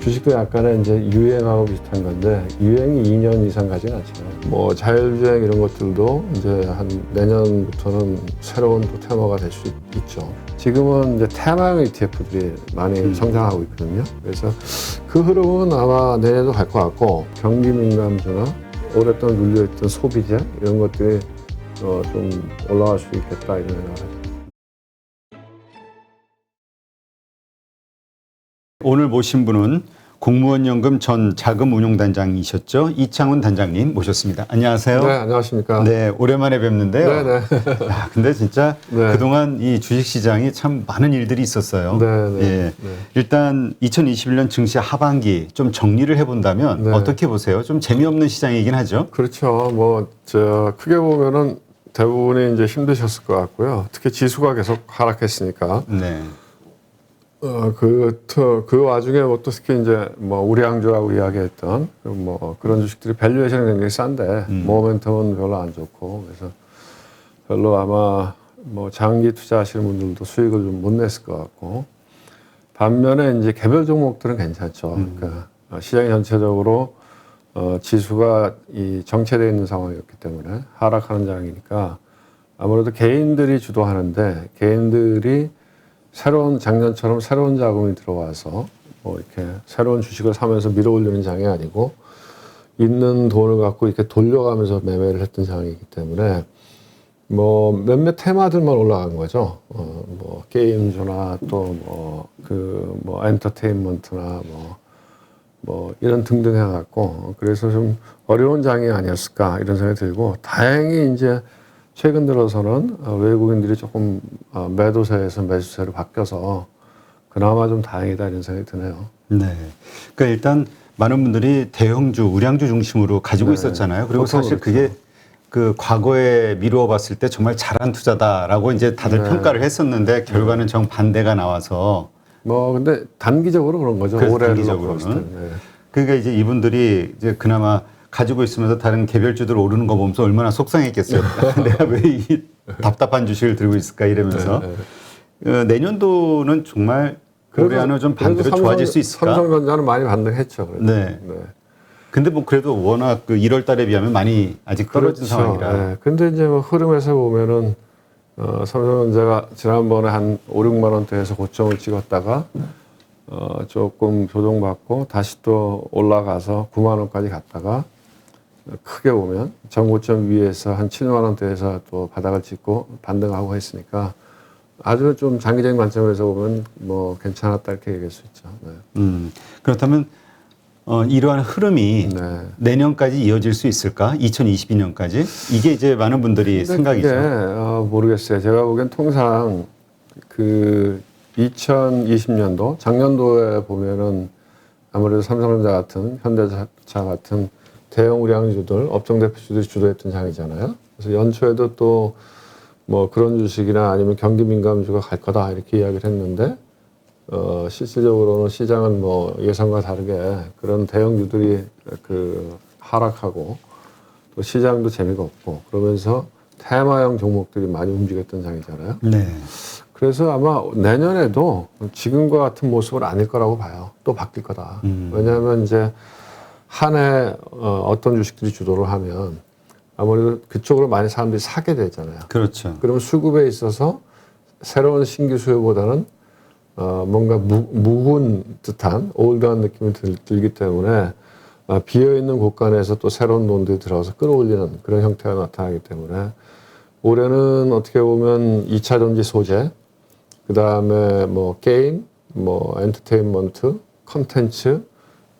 주식도 약간의 이제 유행하고 비슷한 건데 유행이 2년 이상 가지는 않잖아요. 뭐 자율주행 이런 것들도 이제 한 내년부터는 새로운 또 테마가 될 수 있죠. 지금은 이제 테마형 ETF들이 많이 성장하고 있거든요. 그래서 그 흐름은 아마 내년도 갈 것 같고 경기 민감주나 오랫동안 눌려있던 소비재 이런 것들이 좀 올라갈 수 있겠다 이런 생각을 하죠. 오늘 모신 분은 공무원연금 전 자금운용단장이셨죠. 이창훈 단장님 모셨습니다. 안녕하세요. 네, 안녕하십니까. 네, 오랜만에 뵙는데요. 네네. 야, 근데 진짜 네. 그동안 이 주식시장이 참 많은 일들이 있었어요. 네네. 예. 네. 일단 2021년 증시 하반기 좀 정리를 해본다면 네. 어떻게 보세요? 좀 재미없는 시장이긴 하죠. 그렇죠. 크게 보면은 대부분이 이제 힘드셨을 것 같고요. 특히 지수가 계속 하락했으니까. 네. 그 와중에 뭐 또 특히 이제 뭐 우량주라고 이야기했던 그런 주식들이 밸류에이션이 굉장히 싼데 모멘텀은 별로 안 좋고 그래서 별로 아마 뭐 장기 투자하시는 분들도 수익을 좀 못 냈을 것 같고 반면에 이제 개별 종목들은 괜찮죠. 그러니까 시장이 전체적으로 지수가 이 정체되어 있는 상황이었기 때문에 하락하는 장이니까 아무래도 개인들이 주도하는데 개인들이 작년처럼 새로운 자금이 들어와서 뭐 이렇게 새로운 주식을 사면서 밀어올리는 장이 아니고 있는 돈을 갖고 이렇게 돌려가면서 매매를 했던 장이기 때문에 뭐 몇몇 테마들만 올라간 거죠. 뭐 게임주나 또 뭐 엔터테인먼트나 뭐 이런 등등 해갖고 그래서 좀 어려운 장이 아니었을까 이런 생각이 들고 다행히 이제 최근 들어서는 외국인들이 조금 매도세에서 매수세로 바뀌어서 그나마 좀 다행이다 이런 생각이 드네요. 네. 그러니까 일단 많은 분들이 대형주, 우량주 중심으로 가지고 네. 있었잖아요. 그리고 사실 그렇죠. 그게 그 과거에 미루어 봤을 때 정말 잘한 투자다라고 이제 다들 네. 평가를 했었는데 결과는 정반대가 나와서 근데 단기적으로 그런 거죠. 그래서 올해로 단기적으로는. 봤을 때. 네. 그러니까 이제 이분들이 이제 그나마 가지고 있으면서 다른 개별주들 오르는 거 보면서 얼마나 속상했겠어요. 내가 왜 이 답답한 주식을 들고 있을까 이러면서. 내년도는 정말 올해 안에 좀 반대로 좋아질 수 있을까? 삼성전자는 많이 반등했죠. 그래도. 네. 근데 뭐 그래도 워낙 그 1월 달에 비하면 많이 아직 떨어진 그렇죠. 상황이라. 네. 근데 이제 뭐 흐름에서 보면은 삼성전자가 지난번에 한 5, 6만 원대에서 고점을 찍었다가 조금 조정받고 다시 또 올라가서 9만 원까지 갔다가 크게 보면 전고점 위에서 한 7만 원대에서 또 바닥을 찍고 반등하고 했으니까 아주 좀 장기적인 관점에서 보면 뭐 괜찮았다 이렇게 얘기할 수 있죠. 네. 그렇다면 이러한 흐름이 네. 내년까지 이어질 수 있을까? 2022년까지? 이게 이제 많은 분들이 생각이죠. 그게 모르겠어요. 제가 보기엔 통상 그 2020년도 작년도에 보면은 아무래도 삼성전자 같은 현대차 같은 대형 우량주들 업종 대표주들이 주도했던 장이잖아요. 그래서 연초에도 또 뭐 그런 주식이나 아니면 경기 민감주가 갈 거다 이렇게 이야기를 했는데 실질적으로는 시장은 뭐 예상과 다르게 그런 대형주들이 하락하고 또 시장도 재미가 없고 그러면서 테마형 종목들이 많이 움직였던 장이잖아요. 네. 그래서 아마 내년에도 지금과 같은 모습은 아닐 거라고 봐요. 또 바뀔 거다. 왜냐하면 이제 한 해 어떤 주식들이 주도를 하면 아무래도 그쪽으로 많이 사람들이 사게 되잖아요. 그렇죠. 그러면 수급에 있어서 새로운 신규 수요보다는 뭔가 묵은 듯한 올드한 느낌이 들기 때문에 비어있는 곳간에서 또 새로운 돈들이 들어와서 끌어올리는 그런 형태가 나타나기 때문에 올해는 어떻게 보면 2차 전지 소재, 그 다음에 뭐 게임, 뭐 엔터테인먼트, 컨텐츠,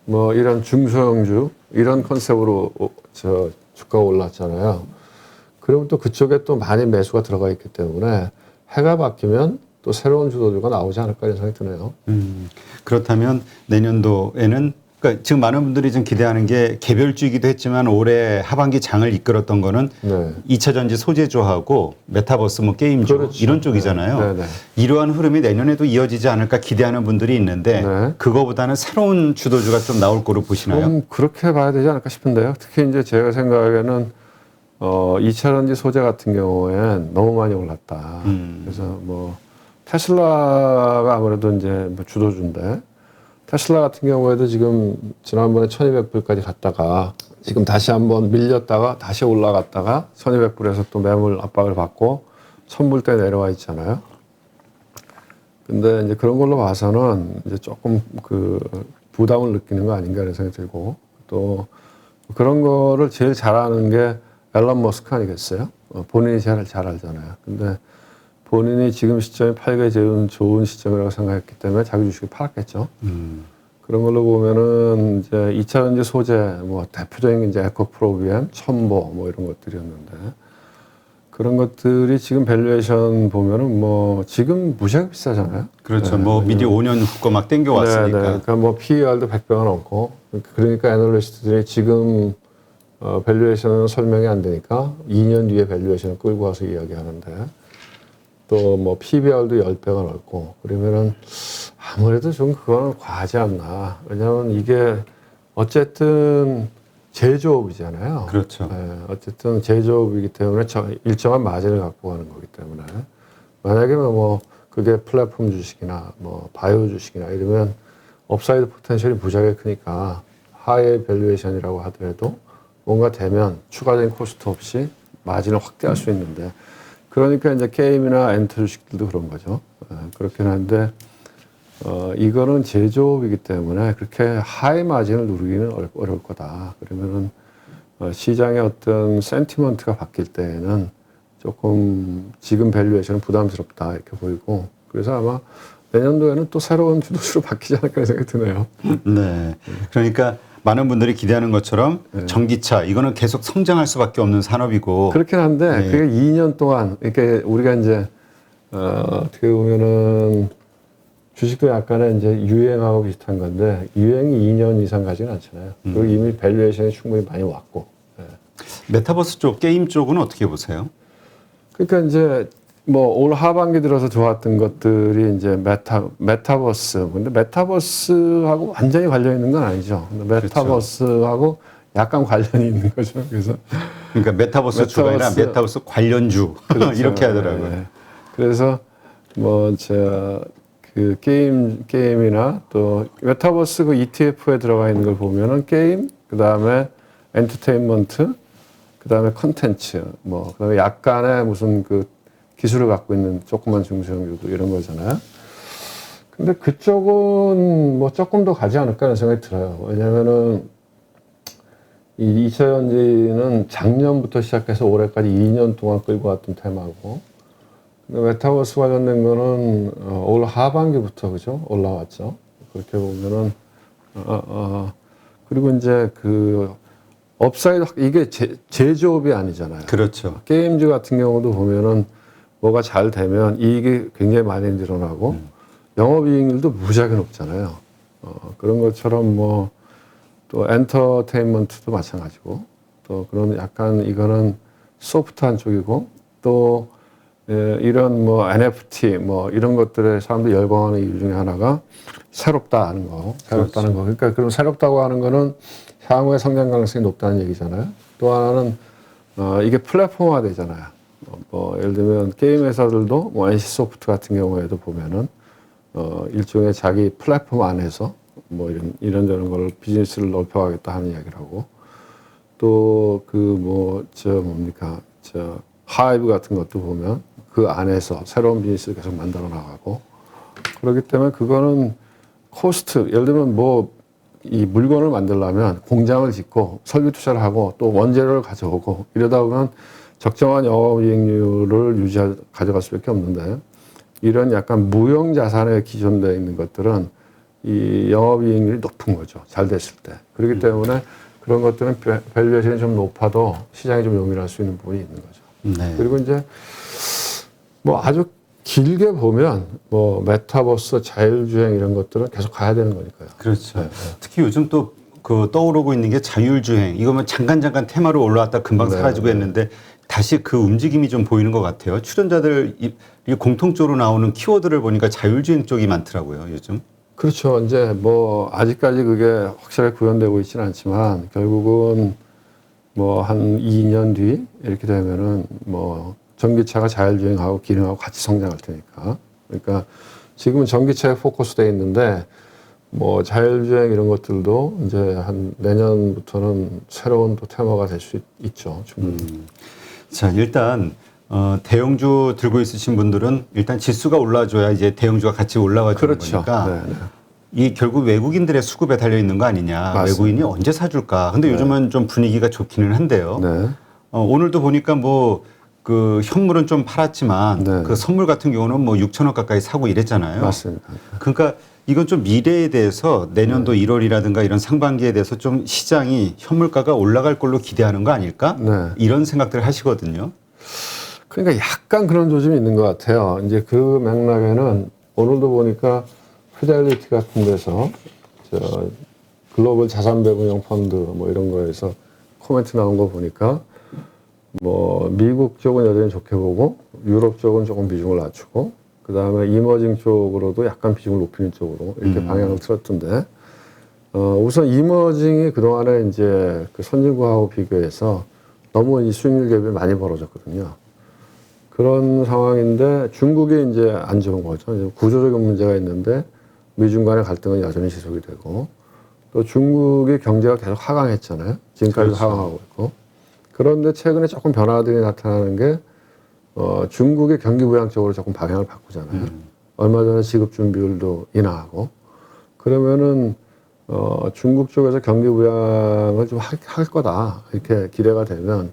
뭐 이런 중소형주 이런 컨셉으로 주가가 올랐잖아요. 그러면 또 그쪽에 또 많이 매수가 들어가 있기 때문에 해가 바뀌면 또 새로운 주도주가 나오지 않을까 이런 생각이 드네요. 그렇다면 내년도에는 그러니까 지금 많은 분들이 좀 기대하는 게 개별주이기도 했지만 올해 하반기 장을 이끌었던 거는 네. 2차 전지 소재주하고 메타버스 뭐 게임주 그렇죠. 이런 쪽이잖아요. 네. 네. 이러한 흐름이 내년에도 이어지지 않을까 기대하는 분들이 있는데 네. 그거보다는 새로운 주도주가 좀 나올 거로 보시나요? 좀 그렇게 봐야 되지 않을까 싶은데요. 특히 이제 제가 생각하기에는 2차 전지 소재 같은 경우엔 너무 많이 올랐다. 그래서 뭐 테슬라가 아무래도 이제 뭐 주도주인데 테슬라 같은 경우에도 지금 지난번에 1200불까지 갔다가 지금 다시 한번 밀렸다가 다시 올라갔다가 1200불에서 또 매물 압박을 받고 1000불대 내려와 있잖아요. 근데 이제 그런 걸로 봐서는 이제 조금 그 부담을 느끼는 거 아닌가 이런 생각이 들고 또 그런 거를 제일 잘하는 게 앨런 머스크 아니겠어요? 본인이 제일 잘 알잖아요. 근데 본인이 지금 시점이 팔기 제일 좋은 시점이라고 생각했기 때문에 자기 주식을 팔았겠죠. 그런 걸로 보면은 이제 2차 전지 소재 뭐 대표적인 이제 에코프로비엠, 첨보 뭐 이런 것들이었는데 그런 것들이 지금 밸류에이션 보면은 뭐 지금 무지하게 비싸잖아요. 그렇죠. 네, 뭐 미리 5년 후거 막 땡겨왔으니까. 네, 네. 그러니까 뭐 PER도 100배가 넘고 그러니까 애널리스트들이 지금 밸류에이션은 설명이 안 되니까 2년 뒤에 밸류에이션을 끌고 와서 이야기하는데 또 뭐 PBR도 10배가 넘고 그러면은 아무래도 좀 그거는 과하지 않나. 왜냐하면 이게 어쨌든 제조업이잖아요. 그렇죠. 네, 어쨌든 제조업이기 때문에 일정한 마진을 갖고 가는 거기 때문에 만약에 뭐 그게 플랫폼 주식이나 뭐 바이오 주식이나 이러면 업사이드 포텐셜이 무지하게 크니까 하이 밸류에이션이라고 하더라도 뭔가 되면 추가적인 코스트 없이 마진을 확대할 수 있는데 그러니까 이제 게임이나 엔터 주식들도 그런 거죠. 그렇긴 한데 이거는 제조업이기 때문에 그렇게 하이 마진을 누리기는 어려울 거다. 그러면은 시장의 어떤 센티먼트가 바뀔 때에는 조금 지금 밸류에이션은 부담스럽다 이렇게 보이고 그래서 아마 내년도에는 또 새로운 주도주로 바뀌지 않을까 생각이 드네요. 네. 그러니까 많은 분들이 기대하는 것처럼 전기차 이거는 계속 성장할 수밖에 없는 산업이고 그렇긴 한데 네. 그게 2년 동안 이렇게 우리가 이제 어떻게 보면은 주식도 약간의 이제 유행하고 비슷한 건데 유행이 2년 이상 가지는 않잖아요. 그리고 이미 밸류에이션이 충분히 많이 왔고. 네. 메타버스 쪽 게임 쪽은 어떻게 보세요? 그러니까 이제 뭐 올 하반기 들어서 좋았던 것들이 이제 메타버스. 근데 메타버스하고 완전히 관련 있는 건 아니죠. 근데 메타버스하고 약간 관련이 있는 거죠. 그래서 그러니까 메타버스 주가 아니라 메타버스 관련주 그렇죠. 이렇게 하더라고요. 네. 그래서 뭐 그 게임이나 또 메타버스 그 ETF에 들어가 있는 걸 보면은 게임, 그 다음에 엔터테인먼트, 그 다음에 컨텐츠, 뭐 그다음에 약간의 무슨 그 기술을 갖고 있는 조그만 중소형주도 이런 거잖아요. 근데 그쪽은 뭐 조금 더 가지 않을까 하는 생각이 들어요. 왜냐면은 이 2차 전지는 작년부터 시작해서 올해까지 2년 동안 끌고 왔던 테마고 메타버스 관련된 거는 올 하반기부터 그죠 올라왔죠. 그렇게 보면은 그리고 이제 그 업사이드 이게 제조업이 아니잖아요. 그렇죠. 게임즈 같은 경우도 보면은 뭐가 잘 되면 이익이 굉장히 많이 늘어나고 영업이익률도 무지하게 높잖아요. 그런 것처럼 뭐 또 엔터테인먼트도 마찬가지고 또 그런 약간 이거는 소프트한 쪽이고 또 이런 뭐 NFT 뭐 이런 것들에 사람들이 열광하는 이유 중에 하나가 새롭다 하는 거, 새롭다는 거. 그러니까 그럼 새롭다고 하는 거는 향후에 성장 가능성이 높다는 얘기잖아요. 또 하나는 이게 플랫폼화 되잖아요. 뭐 예를 들면 게임 회사들도 뭐 NC 소프트 같은 경우에도 보면은 일종의 자기 플랫폼 안에서 뭐 이런저런 걸 비즈니스를 넓혀가겠다 하는 이야기를 하고 또 그 뭐 하이브 같은 것도 보면 그 안에서 새로운 비즈니스를 계속 만들어 나가고 그렇기 때문에 그거는 코스트 예를 들면 뭐 이 물건을 만들려면 공장을 짓고 설비 투자를 하고 또 원재료를 가져오고 이러다 보면 적정한 영업이익률을 가져갈 수밖에 없는데 이런 약간 무형 자산에 기존되어 있는 것들은 이 영업이익률이 높은 거죠. 잘 됐을 때. 그렇기 때문에 그런 것들은 밸류에이션이 좀 높아도 시장이 좀 용이할 수 있는 부분이 있는 거죠. 네. 그리고 이제 뭐 아주 길게 보면 뭐 메타버스, 자율주행 이런 것들은 계속 가야 되는 거니까요. 그렇죠. 네. 특히 요즘 또 그 떠오르고 있는 게 자율주행. 이거면 잠깐 테마로 올라왔다 금방 사라지고 했는데 다시 그 움직임이 좀 보이는 것 같아요. 출연자들이 공통적으로 나오는 키워드를 보니까 자율주행 쪽이 많더라고요, 요즘. 그렇죠. 이제 뭐 아직까지 그게 확실하게 구현되고 있지는 않지만 결국은 뭐 한 2년 뒤 이렇게 되면은 뭐 전기차가 자율주행하고 기능하고 같이 성장할 테니까. 그러니까 지금은 전기차에 포커스되어 있는데 뭐 자율주행 이런 것들도 이제 한 내년부터는 새로운 또 테마가 될 수 있죠. 충분히. 자, 일단 대형주 들고 있으신 분들은 일단 지수가 올라줘야 이제 대형주가 같이 올라와 주는 그렇죠. 거니까 네, 네. 이 결국 외국인들의 수급에 달려 있는 거 아니냐. 맞습니다. 외국인이 언제 사줄까. 근데 요즘은 좀 분위기가 좋기는 한데요. 네. 오늘도 보니까 뭐 그 현물은 좀 팔았지만 네. 그 선물 같은 경우는 뭐 6천억 가까이 사고 이랬잖아요. 맞습니다. 그러니까 이건 좀 미래에 대해서 내년도 1월이라든가 이런 상반기에 대해서 좀 시장이 현물가가 올라갈 걸로 기대하는 거 아닐까? 네. 이런 생각들을 하시거든요. 그러니까 약간 그런 조짐이 있는 것 같아요. 이제 그 맥락에는 오늘도 보니까 피델리티 같은 데서 저 글로벌 자산 배분형 펀드 뭐 이런 거에서 코멘트 나온 거 보니까 뭐 미국 쪽은 여전히 좋게 보고 유럽 쪽은 조금 비중을 낮추고 그 다음에 이머징 쪽으로도 약간 비중을 높이는 쪽으로 이렇게 방향을 틀었던데 우선 이머징이 그동안에 이제 그 선진국하고 비교해서 너무 이 수익률 갭이 많이 벌어졌거든요. 그런 상황인데 중국이 이제 안 좋은 거죠. 이제 구조적인 문제가 있는데 미중 간의 갈등은 여전히 지속이 되고 또 중국의 경제가 계속 하강했잖아요. 지금까지도 그렇죠. 하강하고 있고. 그런데 최근에 조금 변화들이 나타나는 게 중국의 경기 부양 쪽으로 조금 방향을 바꾸잖아요. 얼마 전에 지급 준비율도 인하하고 그러면은 중국 쪽에서 경기 부양을 좀 할 거다 이렇게 기대가 되면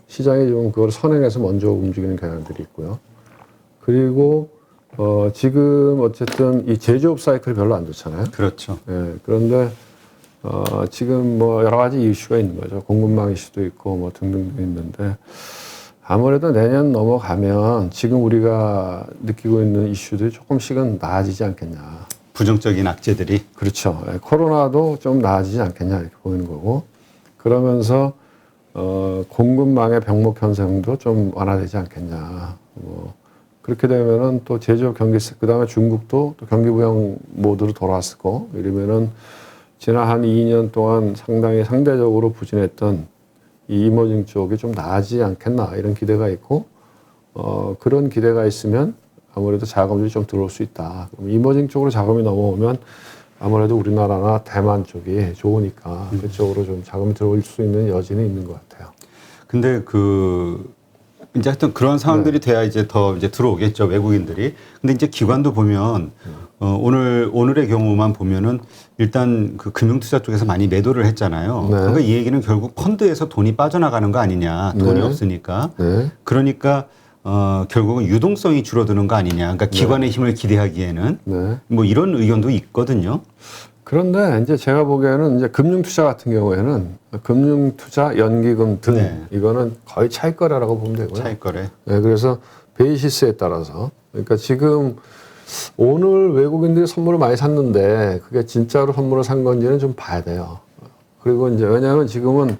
시장이 좀 그걸 선행해서 먼저 움직이는 경향들이 있고요. 그리고 지금 어쨌든 이 제조업 사이클이 별로 안 좋잖아요. 그렇죠. 예, 그런데 지금 뭐 여러 가지 이슈가 있는 거죠. 공급망 이슈도 있고 뭐 등등도 있는데 아무래도 내년 넘어가면 지금 우리가 느끼고 있는 이슈들이 조금씩은 나아지지 않겠냐. 부정적인 악재들이. 그렇죠. 예, 코로나도 좀 나아지지 않겠냐 이렇게 보이는 거고 그러면서 공급망의 병목 현상도 좀 완화되지 않겠냐. 뭐 그렇게 되면은 또 제조업 경기 그다음에 중국도 또 경기 부양 모드로 돌아왔을 거 이러면은 지난 한 2년 동안 상당히 상대적으로 부진했던 이 이머징 쪽이 좀 나아지지 않겠나 이런 기대가 있고 그런 기대가 있으면 아무래도 자금들이 좀 들어올 수 있다. 그럼 이머징 쪽으로 자금이 넘어오면 아무래도 우리나라나 대만 쪽이 좋으니까 그쪽으로 좀 자금이 들어올 수 있는 여지는 있는 것 같아요. 근데 이제 하여튼 그런 상황들이 돼야 이제 더 이제 들어오겠죠, 외국인들이. 근데 이제 기관도 보면 오늘의 경우만 보면은 일단 그 금융투자 쪽에서 많이 매도를 했잖아요. 네. 그러니까 이 얘기는 결국 펀드에서 돈이 빠져나가는 거 아니냐, 돈이 네. 없으니까. 네. 그러니까 결국은 유동성이 줄어드는 거 아니냐. 그러니까 기관의 힘을 기대하기에는 네. 뭐 이런 의견도 있거든요. 그런데 이제 제가 보기에는 이제 금융투자 같은 경우에는 금융투자, 연기금 등 네. 이거는 거의 차익거래라고 보면 되고요. 차익거래. 네, 그래서 베이시스에 따라서 그러니까 지금 오늘 외국인들이 선물을 많이 샀는데 그게 진짜로 선물을 산 건지는 좀 봐야 돼요. 그리고 이제 왜냐하면 지금은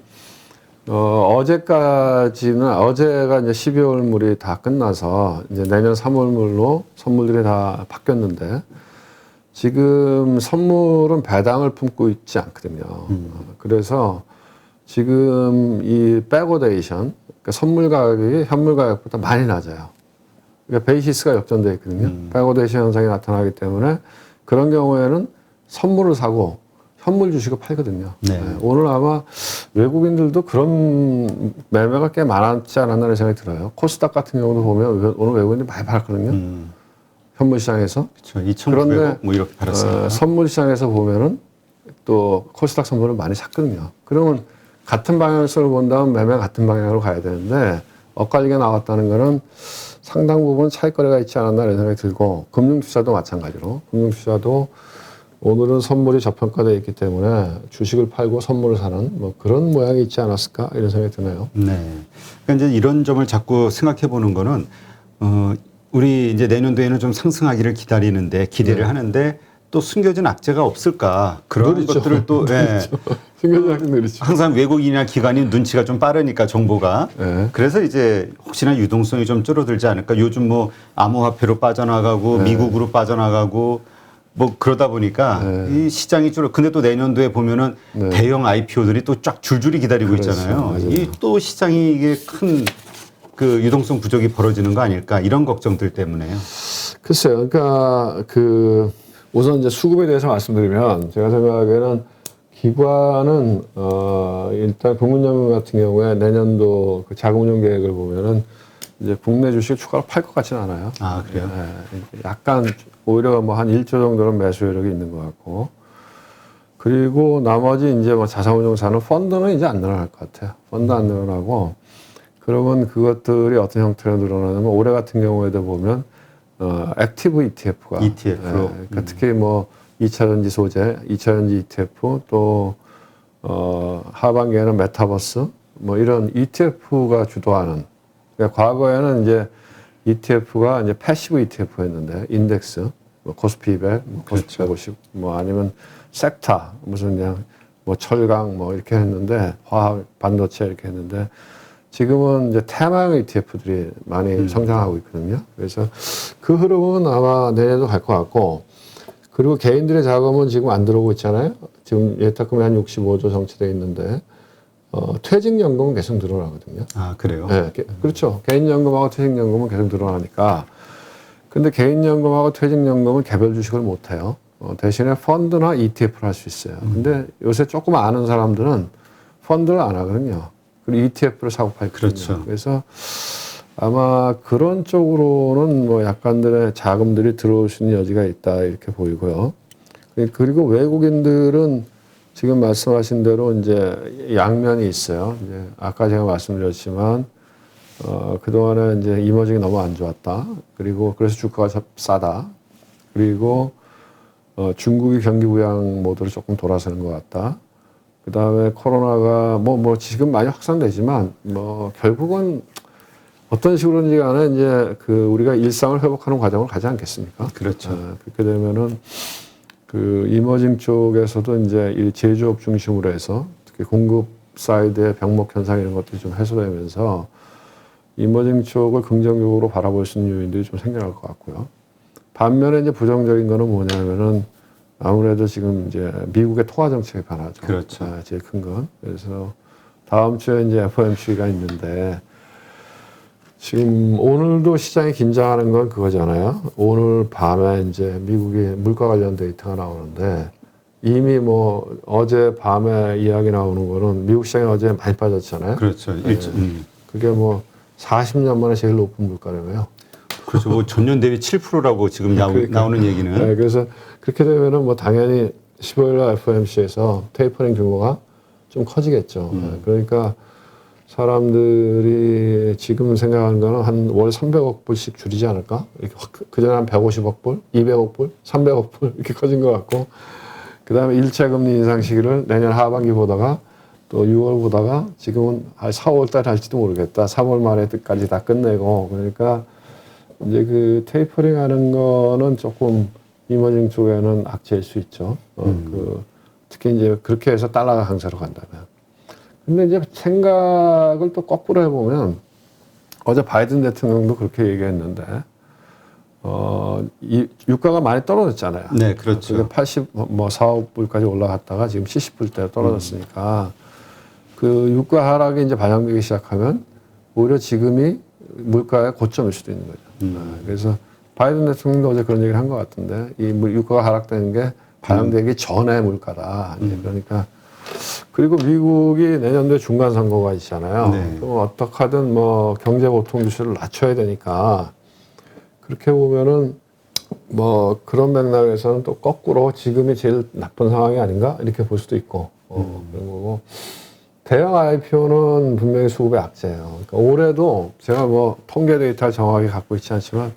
어제가 이제 12월 물이 다 끝나서 이제 내년 3월 물로 선물들이 다 바뀌었는데 지금 선물은 배당을 품고 있지 않거든요. 그래서 지금 이 백오데이션, 그러니까 선물 가격이 현물 가격보다 많이 낮아요. 그러니까 베이시스가 역전되어 있거든요. 백오데이션 현상이 나타나기 때문에 그런 경우에는 선물을 사고 현물 주식을 팔거든요. 네. 네, 오늘 아마 외국인들도 그런 매매가 꽤 많았지 않았나 생각이 들어요. 코스닥 같은 경우도 보면 오늘 외국인들이 많이 팔았거든요. 현물 시장에서. 그렇죠. 2,900억 그런데 뭐 이렇게 팔았어요. 선물 시장에서 보면은 또 코스닥 선물을 많이 샀거든요. 그러면 같은 방향으로 본다면 매매 같은 방향으로 가야 되는데 엇갈리게 나왔다는 거는 상당 부분 차익거래가 있지 않았나 이런 생각이 들고 금융투자도 마찬가지로 금융투자도 오늘은 선물이 저평가되어 있기 때문에 주식을 팔고 선물을 사는 뭐 그런 모양이 있지 않았을까 이런 생각이 드네요. 네. 그러니까 이제 이런 점을 자꾸 생각해 보는 거는 우리 이제 내년도에는 좀 상승하기를 기대를 하는데 또 숨겨진 악재가 없을까 그런 느리죠. 것들을 또 생각이 느리죠. 항상 외국인이나 기관이 눈치가 좀 빠르니까 정보가 네. 그래서 이제 혹시나 유동성이 좀 줄어들지 않을까 요즘 뭐 암호화폐로 빠져나가고 미국으로 빠져나가고 뭐 그러다 보니까 이 시장이 근데 또 내년도에 보면은 대형 IPO들이 또 쫙 줄줄이 기다리고 그렇죠. 있잖아요. 맞아요. 이 또 시장이 이게 큰 그 유동성 부족이 벌어지는 거 아닐까 이런 걱정들 때문에요. 글쎄요. 그러니까 우선 이제 수급에 대해서 말씀드리면 제가 생각하기에는 기관은 일단 국민연금 같은 경우에 내년도 그 자금운용 계획을 보면은 이제 국내 주식 추가로 팔 것 같지는 않아요. 아, 그래요? 네, 약간 오히려 뭐 한 1조 정도는 매수 여력이 있는 것 같고, 그리고 나머지 이제 뭐 자산운용사는 펀드는 이제 안 늘어날 것 같아요. 펀드 안 늘어나고, 그러면 그것들이 어떤 형태로 늘어나냐면 올해 같은 경우에도 보면 액티브 ETF가 ETF로. 그러니까 특히 뭐 2차전지 소재, 2차전지 ETF 또 하반기에는 메타버스 뭐 이런 ETF가 주도하는. 그러니까 과거에는 이제 ETF가 이제 패시브 ETF였는데 인덱스, 뭐 코스피 200, 뭐 코스피 그렇죠. 150, 뭐 아니면 섹터 무슨 그냥 뭐 철강 뭐 이렇게 했는데 화학 반도체 이렇게 했는데 지금은 이제 테마형 ETF들이 많이 성장하고 있거든요. 그래서 그 흐름은 아마 내년도 갈 것 같고, 그리고 개인들의 자금은 지금 안 들어오고 있잖아요. 지금 예탁금이 한 65조 정치돼 있는데 퇴직연금은 계속 늘어나거든요. 아, 그래요? 네, 그렇죠. 개인연금하고 퇴직연금은 계속 늘어나니까. 근데 개인연금하고 퇴직연금은 개별 주식을 못 해요. 대신에 펀드나 ETF를 할 수 있어요. 근데 요새 조금 아는 사람들은 펀드를 안 하거든요. 그리고 ETF를 사고 팔거든요. 그렇죠. 그래서 아마 그런 쪽으로는 뭐 약간들의 자금들이 들어올 수 있는 여지가 있다 이렇게 보이고요. 그리고 외국인들은 지금 말씀하신 대로 이제 양면이 있어요. 이제 아까 제가 말씀드렸지만 그동안에 이제 이머징이 너무 안 좋았다. 그리고 그래서 주가가 싸다. 그리고 중국이 경기 부양 모드로 조금 돌아서는 것 같다. 그 다음에 코로나가 뭐 지금 많이 확산되지만 뭐 결국은 어떤 식으로든지 간에 이제 그 우리가 일상을 회복하는 과정을 가지 않겠습니까? 그렇죠. 그렇게 되면은 그 이머징 쪽에서도 이제 이 제조업 중심으로 해서 특히 공급 사이드의 병목 현상 이런 것들이 좀 해소되면서 이머징 쪽을 긍정적으로 바라볼 수 있는 요인들이 좀 생겨날 것 같고요. 반면에 이제 부정적인 거는 뭐냐면은 아무래도 지금 이제 미국의 통화 정책의 변화죠. 그렇죠. 제일 큰 건. 그래서 다음 주에 이제 FOMC가 있는데 지금 오늘도 시장이 긴장하는 건 그거잖아요. 오늘 밤에 이제 미국의 물가 관련 데이터가 나오는데 이미 뭐 어제 밤에 이야기 나오는 거는 미국 시장이 어제 많이 빠졌잖아요. 그렇죠. 그게 뭐 40년 만에 제일 높은 물가라며요. 그렇죠. 뭐 전년 대비 7%라고 지금 나오는 얘기는. 네, 그래서 그렇게 되면은 뭐 당연히 15일 날 FOMC에서 테이퍼링 규모가 좀 커지겠죠. 그러니까 사람들이 지금 생각하는 거는 한 월 300억 불씩 줄이지 않을까? 이렇게 그전에 한 150억 불, 200억 불, 300억 불 이렇게 커진 것 같고, 그 다음에 1차 금리 인상 시기를 내년 하반기 보다가 또 6월 보다가 지금은 4월 달 할지도 모르겠다. 3월 말에까지 다 끝내고, 그러니까 이제 그 테이퍼링 하는 거는 조금 이머징 쪽에는 악재일 수 있죠. 특히 이제 그렇게 해서 달러가 강세로 간다면. 근데 이제 생각을 또 거꾸로 해보면 어제 바이든 대통령도 그렇게 얘기했는데, 이 유가가 많이 떨어졌잖아요. 네, 그렇죠. 4, 5불까지 올라갔다가 지금 70불대로 떨어졌으니까 그 유가 하락이 이제 반영되기 시작하면 오히려 지금이 물가의 고점일 수도 있는 거죠. 그래서 바이든 대통령도 어제 그런 얘기를 한 것 같은데 이 유가가 하락되는 게 반영되기 전에 물가다. 이제 그러니까 그리고 미국이 내년도에 중간 선거가 있잖아요. 네. 그럼 어떻게 하든 뭐 경제 고통 지수를 낮춰야 되니까 그렇게 보면은 뭐 그런 맥락에서는 또 거꾸로 지금이 제일 나쁜 상황이 아닌가 이렇게 볼 수도 있고 그런 거고. 대형 IPO는 분명히 수급의 악재예요. 그러니까 올해도 제가 뭐 통계 데이터를 정확하게 갖고 있지 않지만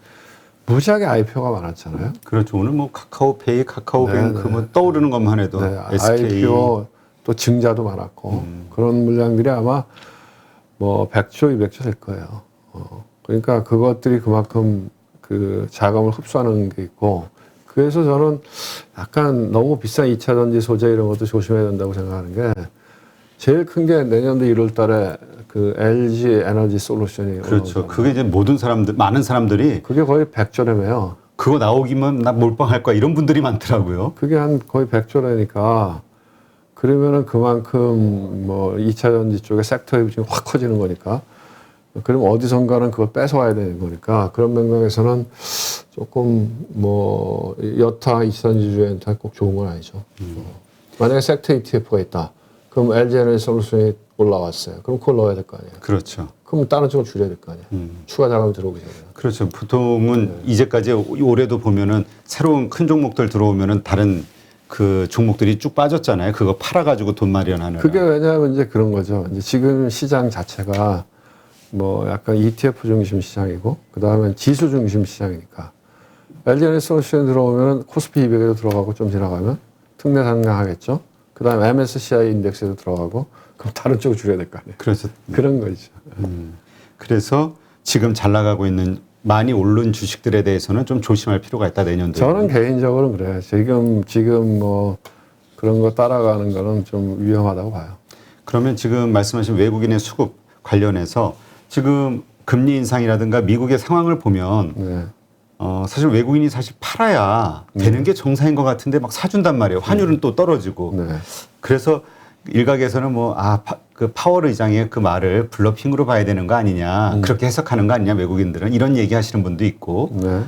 무지하게 IPO가 많았잖아요. 그렇죠. 오늘 뭐 카카오페이, 카카오뱅크 뭐 떠오르는 것만 해도 SK. IPO 또 증자도 많았고 그런 물량들이 아마 뭐 100조, 200조 될 거예요. 그러니까 그것들이 그만큼 그 자금을 흡수하는 게 있고 그래서 저는 약간 너무 비싼 2차전지 소재 이런 것도 조심해야 된다고 생각하는 게 제일 큰 게 내년도 1월 달에 그 LG 에너지 솔루션이 그렇죠. 올라오잖아요. 그게 이제 많은 사람들이 그게 거의 100조래매요. 그거 나오기만 나 몰빵할 거야 이런 분들이 많더라고요. 그게 한 거의 100조래니까 그러면은 그만큼 뭐 2차 전지 쪽에 섹터의 비중이 확 커지는 거니까 그럼 어디선가는 그걸 뺏어와야 되는 거니까 그런 맥락에서는 조금 뭐 여타 이산지주한테 꼭 좋은 건 아니죠. 만약에 섹터 ETF가 있다. 그럼 LG에너지솔루션이 올라왔어요. 그럼 그걸 넣어야 될 거 아니에요. 그렇죠. 그럼 다른 쪽을 줄여야 될 거 아니에요. 추가 자금이 들어오기 전에. 그렇죠. 보통은 이제까지 올해도 보면은 새로운 큰 종목들 들어오면은 다른 그 종목들이 쭉 빠졌잖아요. 그거 팔아가지고 돈 마련하는. 그게 왜냐하면 이제 그런 거죠. 이제 지금 시장 자체가 뭐 약간 ETF 중심 시장이고, 그 다음에 지수 중심 시장이니까. LG에너지솔루션에 들어오면 코스피 200에도 들어가고 좀 지나가면 특례 상장하겠죠. 그 다음에 MSCI 인덱스에도 들어가고, 그럼 다른 쪽을 줄여야 될 거 아니에요. 그래서 그런 거죠. 그래서 지금 잘 나가고 있는 많이 오른 주식들에 대해서는 좀 조심할 필요가 있다 내년도에. 저는 개인적으로는 그래요. 지금 뭐 그런 거 따라가는 거는 좀 위험하다고 봐요. 그러면 지금 말씀하신 외국인의 수급 관련해서 지금 금리 인상이라든가 미국의 상황을 보면 네. 사실 외국인이 사실 팔아야 되는 게 정상인 것 같은데 막 사준단 말이에요. 환율은 또 떨어지고. 네. 그래서 일각에서는 그 파월 의장의 그 말을 블러핑으로 봐야 되는 거 아니냐. 그렇게 해석하는 거 아니냐. 외국인들은 이런 얘기 하시는 분도 있고. 네.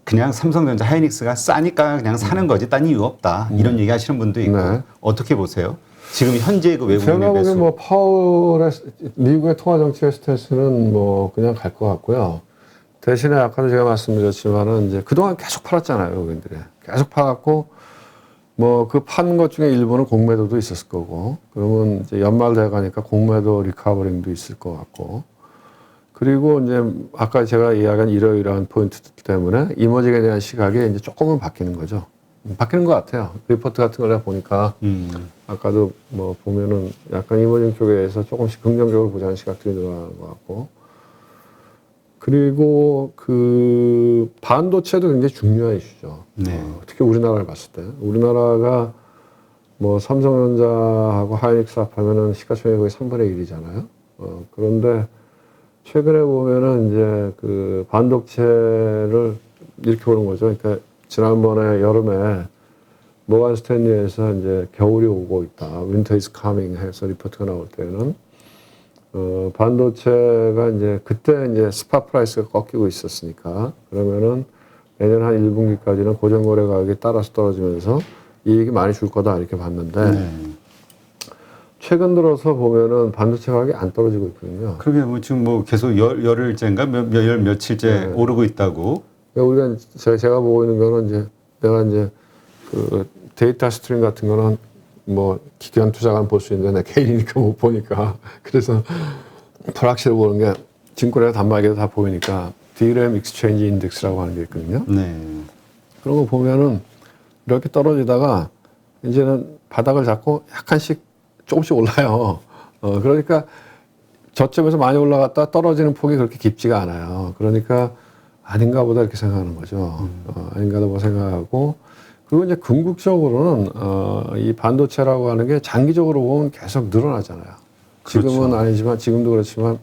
그냥 삼성전자 하이닉스가 싸니까 그냥 사는 거지. 딴 이유 없다. 이런 얘기 하시는 분도 있고. 네. 어떻게 보세요? 지금 현재 그 제가 외국인의 보기엔 매수. 뭐 파월의 미국의 통화 정책의 스탠스는 뭐 그냥 갈 것 같고요. 대신에 아까도 제가 말씀드렸지만은 이제 그동안 계속 팔았잖아요, 외국인들이. 계속 팔았고 뭐 그 판 것 중에 일부는 공매도도 있었을 거고, 그러면 이제 연말 돼 가니까 공매도 리커버링도 있을 것 같고, 그리고 이제 아까 제가 이야기한 이러이러한 포인트들 때문에 이머징에 대한 시각이 이제 조금은 바뀌는 거죠. 바뀌는 것 같아요. 리포트 같은 걸 내가 보니까 아까도 뭐 보면은 약간 이머징 쪽에서 조금씩 긍정적으로 보자는 시각들이 늘어나는 것 같고, 그리고 그 반도체도 굉장히 중요한 이슈죠. 네. 특히 우리나라를 봤을 때 우리나라가 뭐 삼성전자하고 하이닉스 합하면은 시가총액 거의 3분의 1이잖아요. 그런데 최근에 보면은 이제 그 반도체를 이렇게 보는 거죠. 그러니까 지난번에 여름에 모건 스탠리에서 이제 겨울이 오고 있다. Winter is coming 해서 리포트가 나올 때는 반도체가 이제 그때 이제 스팟 프라이스가 꺾이고 있었으니까 그러면은 내년 한 1분기까지는 고정거래 가격이 따라서 떨어지면서 이익이 많이 줄 거다 이렇게 봤는데 최근 들어서 보면은 반도체 가격이 안 떨어지고 있거든요. 그러게 뭐 지금 뭐 계속 열흘째인가 며칠째 오르고 있다고. 그러니까 우리가 제가 보고 있는 거는 이제 내가 이제 그 데이터 스트림 같은 거는 뭐 기관 투자관 볼 수 있는데 내 개인이니까 못 보니까 그래서 프락시를 보는 게 증권이나 단말기도 다 보이니까 DRAM 익스체인지 인덱스라고 하는 게 있거든요. 네. 그런 거 보면은 이렇게 떨어지다가 이제는 바닥을 잡고 약간씩 조금씩 올라요. 그러니까 저점에서 많이 올라갔다 떨어지는 폭이 그렇게 깊지가 않아요. 그러니까 아닌가 보다 이렇게 생각하는 거죠. 아닌가 보다 생각하고, 그리고 이제 궁극적으로는 이 반도체라고 하는 게 장기적으로 보면 계속 늘어나잖아요. 지금은 그렇죠. 아니지만 지금도 그렇지만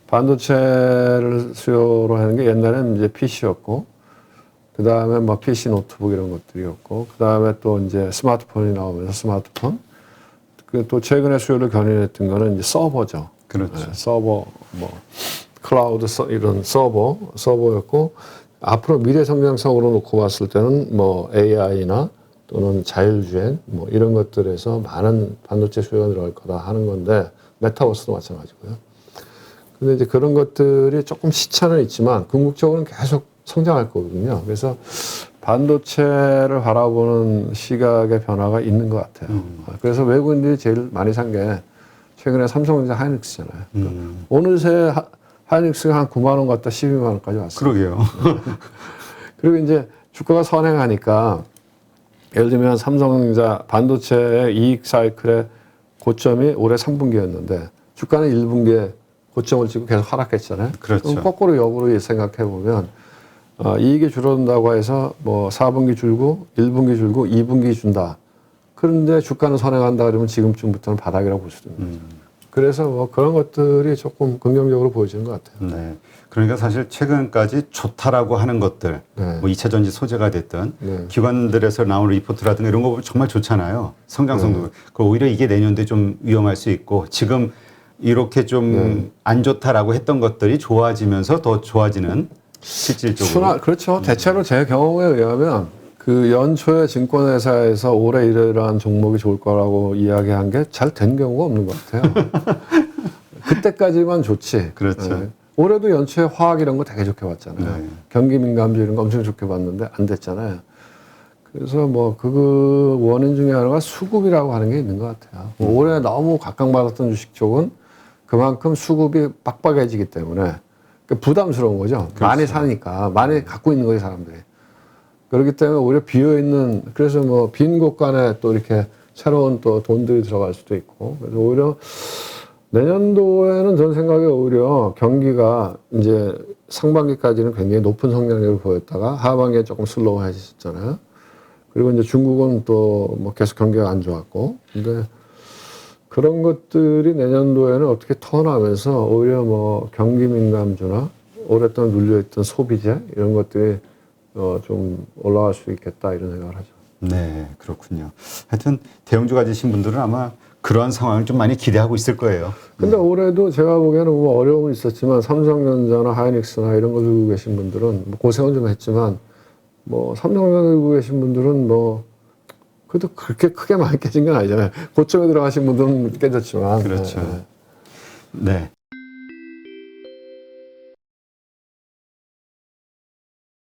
반도체를 수요로 하는 게 옛날에는 이제 PC였고, 그 다음에 뭐 PC 노트북 이런 것들이었고, 그 다음에 또 이제 스마트폰이 나오면서 스마트폰, 또 최근에 수요를 견인했던 거는 이제 서버죠. 그렇죠. 네, 서버, 뭐 클라우드 이런 서버였고, 앞으로 미래 성장성으로 놓고 봤을 때는 뭐 AI나 또는 자율주행 뭐 이런 것들에서 많은 반도체 수요가 늘어날 거다 하는 건데, 메타버스도 마찬가지고요. 근데 이제 그런 것들이 조금 시차는 있지만 궁극적으로는 계속 성장할 거거든요. 그래서 반도체를 바라보는 시각의 변화가 있는 것 같아요. 그래서 외국인들이 제일 많이 산 게 최근에 삼성전자 하이닉스잖아요. 그러니까 어느새 하이닉스가 한 9만 원 갔다 12만 원까지 왔어요. 그러게요. 그리고 이제 주가가 선행하니까 예를 들면 삼성전자 반도체의 이익 사이클의 고점이 올해 3분기였는데 주가는 1분기에 고점을 찍고 계속 하락했잖아요. 그렇죠. 그럼 거꾸로 역으로 생각해 보면 이익이 줄어든다고 해서 뭐 4분기 줄고 1분기 줄고 2분기 준다. 그런데 주가는 선행한다 그러면 지금쯤부터는 바닥이라고 볼 수도 있는 거죠. 그래서 뭐 그런 것들이 조금 긍정적으로 보여지는 것 같아요. 네. 그러니까 사실 최근까지 좋다라고 하는 것들, 네. 뭐 2차 전지 소재가 됐든 네. 기관들에서 나오는 리포트라든가 이런 거 보면 정말 좋잖아요. 성장성도. 그 오히려 이게 내년도에 좀 위험할 수 있고 지금 이렇게 좀 안 좋다라고 했던 것들이 좋아지면서 더 좋아지는 실질적으로. 그렇죠. 대체로 제 경험에 의하면 그 연초에 증권회사에서 올해 이러이러한 종목이 좋을 거라고 이야기한 게 잘 된 경우가 없는 것 같아요. 그때까지만 좋지. 그렇죠. 네. 올해도 연초에 화학 이런 거 되게 좋게 봤잖아요. 네. 경기 민감주 이런 거 엄청 좋게 봤는데 안 됐잖아요. 그래서 뭐 그 원인 중에 하나가 수급이라고 하는 게 있는 것 같아요. 뭐 올해 너무 각광받았던 주식 쪽은 그만큼 수급이 빡빡해지기 때문에 그러니까 부담스러운 거죠. 많이 사니까 많이 갖고 있는 거예요, 사람들이. 그렇기 때문에 오히려 비어 있는 그래서 뭐 빈 곳간에 또 이렇게 새로운 또 돈들이 들어갈 수도 있고 그래서 오히려 내년도에는 전 생각에 오히려 경기가 이제 상반기까지는 굉장히 높은 성장률을 보였다가 하반기에 조금 슬로우해졌잖아요. 그리고 이제 중국은 또 뭐 계속 경기가 안 좋았고 근데 그런 것들이 내년도에는 어떻게 턴하면서 오히려 뭐 경기 민감주나 오랫동안 눌려있던 소비재 이런 것들이 좀 올라갈 수 있겠다 이런 생각을 하죠. 네, 그렇군요. 하여튼 대형주 가지신 분들은 아마 그러한 상황을 좀 많이 기대하고 있을 거예요. 근데 올해도 제가 보기에는 뭐 어려움은 있었지만 삼성전자나 하이닉스나 이런 걸 들고 계신 분들은 뭐 고생은 좀 했지만 뭐 삼성전자 들고 계신 분들은 뭐 그래도 그렇게 크게 많이 깨진 건 아니잖아요. 고점에 들어가신 분들은 깨졌지만. 그렇죠. 네. 네.